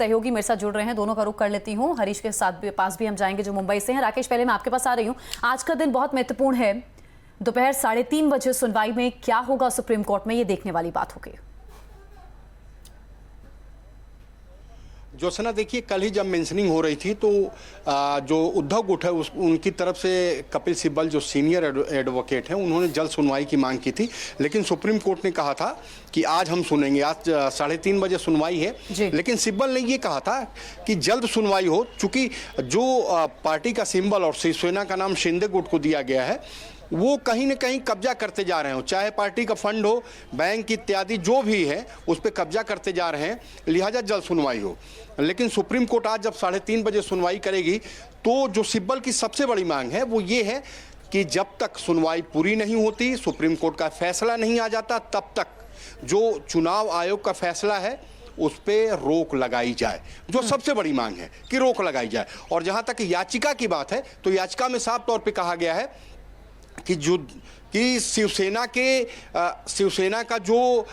सहयोगी मेरे साथ जुड़ रहे हैं, दोनों का रुख कर लेती हूँ। हरीश के साथ पास भी हम जाएंगे जो मुंबई से हैं। राकेश, पहले मैं आपके पास आ रही हूँ। आज का दिन बहुत महत्वपूर्ण है। दोपहर 3:30 बजे सुनवाई में क्या होगा सुप्रीम कोर्ट में, ये देखने वाली बात होगी। ज्योत्सना, देखिए, कल ही जब मेंशनिंग हो रही थी तो जो उद्धव गुट है उनकी तरफ से कपिल सिब्बल जो सीनियर एडवोकेट हैं उन्होंने जल्द सुनवाई की मांग की थी, लेकिन सुप्रीम कोर्ट ने कहा था कि आज हम सुनेंगे। आज 3:30 बजे सुनवाई है, लेकिन सिब्बल ने ये कहा था कि जल्द सुनवाई हो, चूंकि जो पार्टी का सिंबल और शिवसेना का नाम शिंदे गुट को दिया गया है वो कहीं न कहीं कब्जा करते जा रहे हो, चाहे पार्टी का फंड हो, बैंक इत्यादि जो भी है उस पर कब्जा करते जा रहे हैं, लिहाजा जल्द सुनवाई हो। लेकिन सुप्रीम कोर्ट आज जब 3:30 बजे सुनवाई करेगी तो जो सिब्बल की सबसे बड़ी मांग है वो ये है कि जब तक सुनवाई पूरी नहीं होती, सुप्रीम कोर्ट का फैसला नहीं आ जाता, तब तक जो चुनाव आयोग का फैसला है उस पर रोक लगाई जाए। जो सबसे बड़ी मांग है कि रोक लगाई जाए। और जहाँ तक याचिका की बात है तो याचिका में साफ तौर पर कहा गया है कि शिवसेना का जो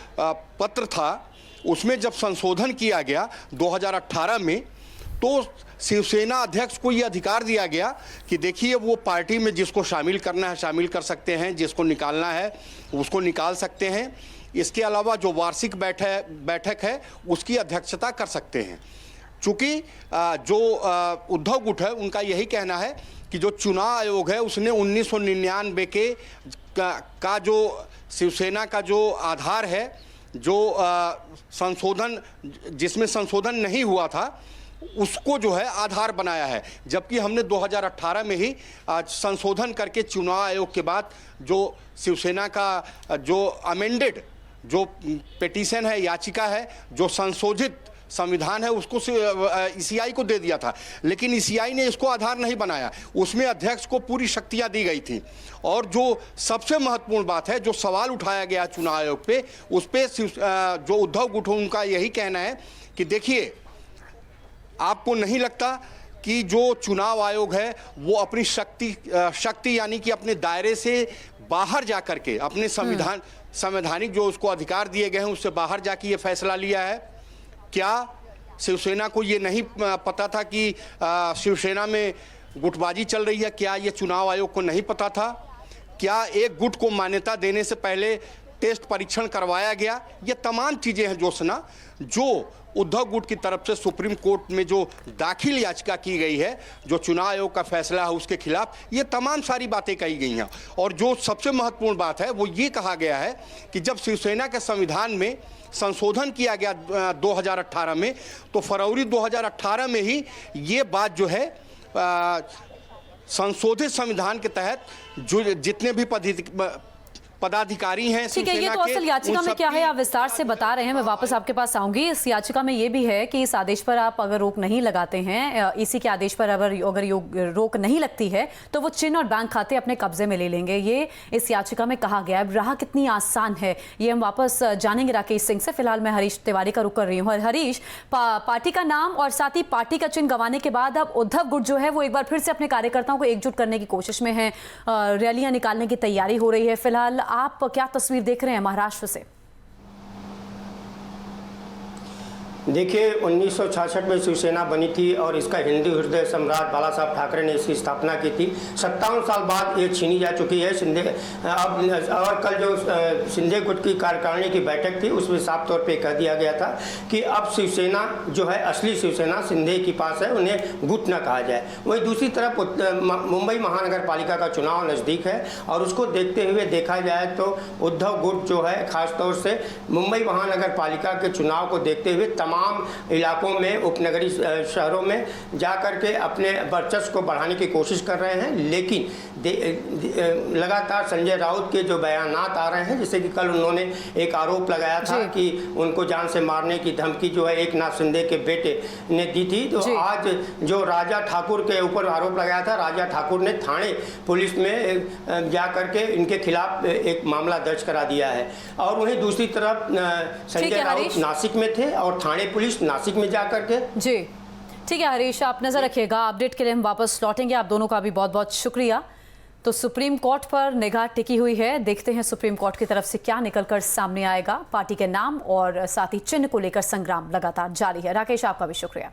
पत्र था उसमें जब संशोधन किया गया 2018 में, तो शिवसेना अध्यक्ष को यह अधिकार दिया गया कि देखिए, वो पार्टी में जिसको शामिल करना है शामिल कर सकते हैं, जिसको निकालना है उसको निकाल सकते हैं। इसके अलावा जो वार्षिक बैठक है उसकी अध्यक्षता कर सकते हैं। चूँकि जो उद्धव गुट है उनका यही कहना है कि जो चुनाव आयोग है उसने 1999 का जो शिवसेना का जो आधार है, जो संशोधन जिसमें संशोधन नहीं हुआ था उसको जो है आधार बनाया है, जबकि हमने 2018 में ही संशोधन करके चुनाव आयोग के बाद जो शिवसेना का जो अमेंडेड जो पिटीशन है, याचिका है, जो संशोधित संविधान है उसको ईसीआई को दे दिया था। लेकिन ईसीआई ने इसको आधार नहीं बनाया, उसमें अध्यक्ष को पूरी शक्तियां दी गई थी। और जो सबसे महत्वपूर्ण बात है, जो सवाल उठाया गया चुनाव आयोग पे, उस पे जो उद्धव गुट उनका यही कहना है कि देखिए, आपको नहीं लगता कि जो चुनाव आयोग है वो अपनी शक्ति यानी कि अपने दायरे से बाहर जा करके अपने संवैधानिक जो उसको अधिकार दिए गए हैं उससे बाहर जाके ये फैसला लिया है? क्या शिवसेना को ये नहीं पता था कि शिवसेना में गुटबाजी चल रही है? क्या ये चुनाव आयोग को नहीं पता था? क्या एक गुट को मान्यता देने से पहले टेस्ट परीक्षण करवाया गया? ये तमाम चीज़ें हैं ज्योत्सना, जो उद्धव गुट की तरफ से सुप्रीम कोर्ट में जो दाखिल याचिका की गई है, जो चुनाव आयोग का फैसला है उसके खिलाफ, ये तमाम सारी बातें कही गई हैं। और जो सबसे महत्वपूर्ण बात है वो ये कहा गया है कि जब शिवसेना के संविधान में संशोधन किया गया 2018 में, तो फरवरी 2018 में ही ये बात जो है संशोधित संविधान के तहत जो जितने भी पदाधिकारी हैं, ठीक है। ये तो असल याचिका में क्या है आप विस्तार से बता रहे हैं, मैं वापस आपके पास आऊंगी। इस याचिका में ये भी है कि इस आदेश पर आप अगर रोक नहीं लगाते हैं, इसी के आदेश पर अगर रोक नहीं लगती है तो वो चिन्ह और बैंक खाते अपने कब्जे में ले लेंगे। ये इस याचिका में कहा गया है। राह कितनी आसान है ये हम वापस जानेंगे राकेश सिंह से। फिलहाल मैं हरीश तिवारी का रुख कर रही हूँ। हरीश, पार्टी का नाम और साथ ही पार्टी का चिन्ह गंवाने के बाद अब उद्धव गुट जो है वो एक बार फिर से अपने कार्यकर्ताओं को एकजुट करने की कोशिश में है, रैलियां निकालने की तैयारी हो रही है। फिलहाल आप क्या तस्वीर देख रहे हैं महाराष्ट्र से? देखिए, 1966 में शिवसेना बनी थी और इसका हिंदू हृदय सम्राट बाला साहब ठाकरे ने इसकी स्थापना की थी। 57 साल बाद ये छीनी जा चुकी है और कल जो शिंदे गुट की कार्यकारिणी की बैठक थी उसमें साफ तौर पे कह दिया गया था कि अब शिवसेना जो है, असली शिवसेना शिंदे के पास है, उन्हें गुट न कहा जाए। वहीं दूसरी तरफ मुंबई महानगर पालिका का चुनाव नज़दीक है और उसको देखते हुए देखा जाए तो उद्धव गुट जो है खासतौर से मुंबई महानगर पालिका के चुनाव को देखते हुए तमाम इलाकों में, उपनगरीय शहरों में जाकर के अपने वर्चस्व को बढ़ाने की कोशिश कर रहे हैं। लेकिन लगातार संजय राउत के जो बयानात आ रहे हैं, जैसे कि कल उन्होंने एक आरोप लगाया था कि उनको जान से मारने की धमकी जो है एकनाथ शिंदे के बेटे ने दी थी, तो आज जो राजा ठाकुर के ऊपर आरोप लगाया था, राजा ठाकुर ने थाने पुलिस में जाकर के इनके खिलाफ एक मामला दर्ज करा दिया है। और वहीं दूसरी तरफ संजय राउत नासिक में थे और थाने पुलिस नासिक में जाकर के। जी ठीक है हरीश, आप नजर रखिएगा। अपडेट के लिए हम वापस लौटेंगे। आप दोनों का भी बहुत बहुत शुक्रिया। तो सुप्रीम कोर्ट पर निगाह टिकी हुई है। देखते हैं सुप्रीम कोर्ट की तरफ से क्या निकलकर सामने आएगा। पार्टी के नाम और साथ ही चिन्ह को लेकर संग्राम लगातार जारी है। राकेश, आपका भी शुक्रिया।